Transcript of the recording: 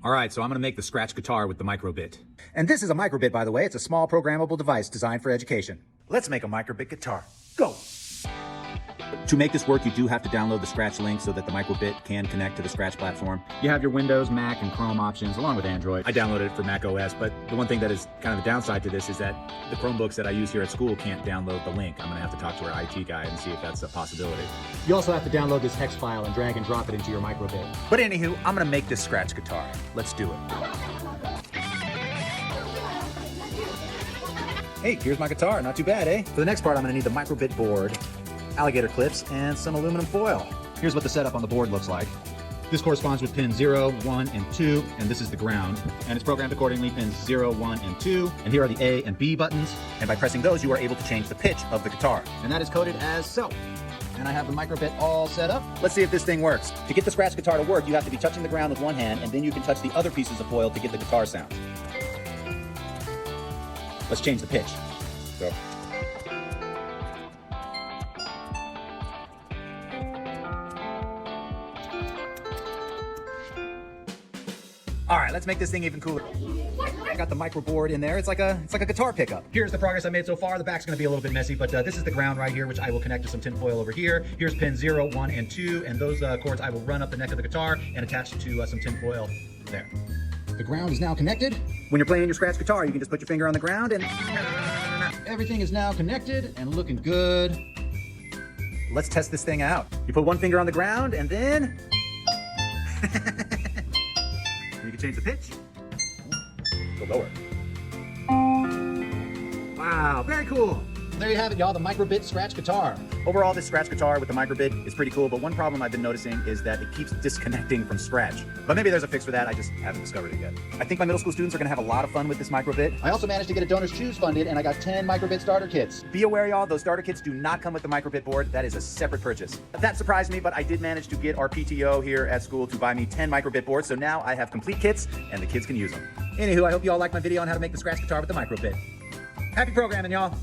All right, so I'm gonna make the scratch guitar with the microbit. And this is a microbit, by the way. It's a small programmable device designed for education. Let's make a microbit guitar. Go! To make this work, you do have to download the Scratch link so that the microbit can connect to the Scratch platform. You have your Windows, Mac, and Chrome options, along with Android. I downloaded it for Mac OS, but the one thing that is kind of the downside to this is that the Chromebooks that I use here at school can't download the link. I'm gonna have to talk to our IT guy and see if that's a possibility. You also have to download this hex file and drag and drop it into your microbit. But anywho, I'm gonna make this Scratch guitar. Let's do it. Hey, here's my guitar. Not too bad, eh? For the next part, I'm gonna need the microbit board, alligator clips, and some aluminum foil. Here's what the setup on the board looks like. This corresponds with pins 0, 1, and 2, and this is the ground. And it's programmed accordingly, pins 0, 1, and 2. And here are the A and B buttons. And by pressing those, you are able to change the pitch of the guitar. And that is coded as so. And I have the microbit all set up. Let's see if this thing works. To get the Scratch guitar to work, you have to be touching the ground with one hand, and then you can touch the other pieces of foil to get the guitar sound. Let's change the pitch. Go. All right, let's make this thing even cooler. I got the micro board in there. It's like a guitar pickup. Here's the progress I made so far. The back's gonna be a little bit messy, but this is the ground right here, which I will connect to some tin foil over here. Here's pin 0, 1, and 2, and those cords I will run up the neck of the guitar and attach to some tin foil there. The ground is now connected. When you're playing your Scratch guitar, you can just put your finger on the ground and everything is now connected and looking good. Let's test this thing out. You put one finger on the ground and then you can change the pitch. Go lower. Wow, very cool. There you have it, y'all, the microbit Scratch guitar. Overall, this Scratch guitar with the microbit is pretty cool, but one problem I've been noticing is that it keeps disconnecting from Scratch. But maybe there's a fix for that, I just haven't discovered it yet. I think my middle school students are gonna have a lot of fun with this microbit. I also managed to get a Donors Choose funded, and I got 10 microbit starter kits. Be aware, y'all, those starter kits do not come with the microbit board. That is a separate purchase. That surprised me, but I did manage to get our PTO here at school to buy me 10 microbit boards, so now I have complete kits, and the kids can use them. Anywho, I hope you all liked my video on how to make the Scratch guitar with the microbit. Happy programming, y'all.